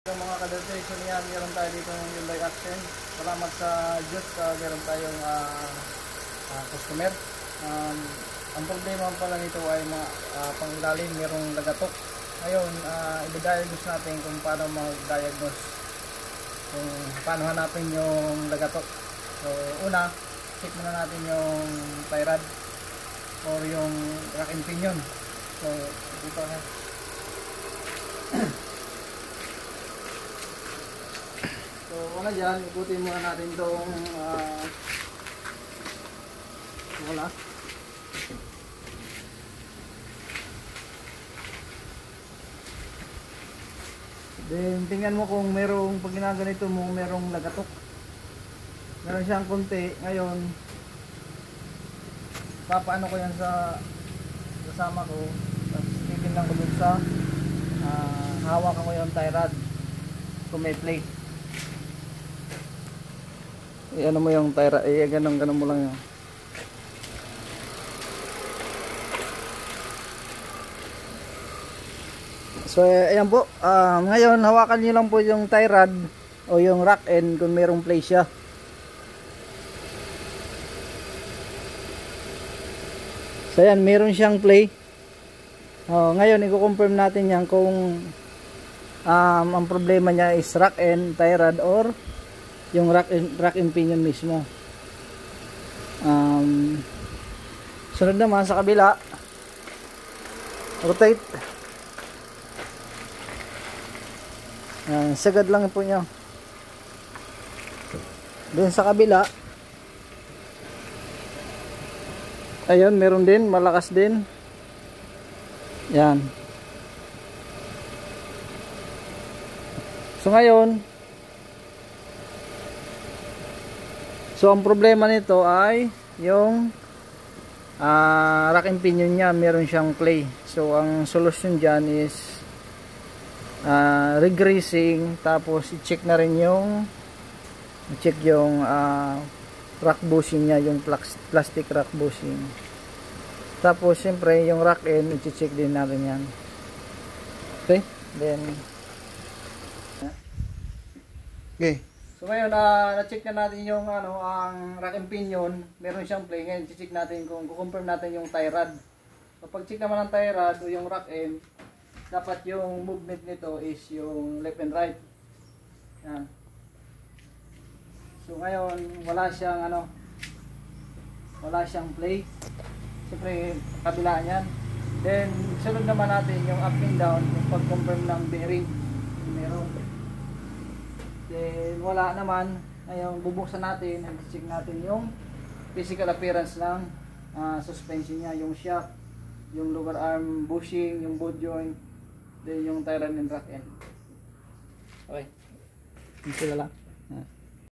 So mga ka-delegation yan, meron tayo dito ng Hyundai Accent. Salamat sa Diyos, meron tayong customer. Ang problema pala nito ay pangilalim, merong lagatok. Ngayon, i-diagnose natin kung paano mag-diagnose, kung paano hanapin yung lagatok. So una, check muna natin yung tie rod or yung rack and pinion. So dito na. So wala dyan, ikutin muna natin itong wala. Then tingnan mo kung merong, pag ginaganito mo, merong lagatok. Meron siyang konti. Ngayon papaano ko yan sa kasama ko, tapos titingnan ko dun sa hawakan ko yung tie rod kung may plate. Ano mo yung tie rod, ganun mo lang yun. So ayan po, ngayon hawakan nyo lang po yung tie rod o yung rack end kung merong play siya. So ayan, meron siyang play. Ngayon i-confirm natin yan kung ang problema niya is rack end, tie rod or yung rack and pinion mismo. Sunod naman sa kabila, rotate. Sagad lang po niya. Doon sa kabila, ayun, meron din, malakas din. Yan. So ngayon, ang problema nito ay yung rack and pinion niya, meron siyang play. So ang solusyon dyan is regreasing, tapos i-check na rin yung rack bushing niya, yung plastic rack bushing. Tapos siyempre yung rack end, i-check din natin yan. Okay, then okay. So ngayon na-check na natin yung ang rack and pinion, meron siyang play. Ngayon i-check natin kung confirm natin yung tie rod. Kapag check naman ang tie rod o yung rack end, dapat yung movement nito is yung left and right. Yan. So ngayon wala siyang play. Siyempre kabila niyan. Then sunod naman natin yung up and down, yung pag-confirm ng bearing. Meron. Then wala naman. Ngayon bubuksan natin, i-check natin yung physical appearance ng suspension niya, yung shock, yung lower arm bushing, yung boot joint, then yung tie rod and rack end. Okay. Ito lang.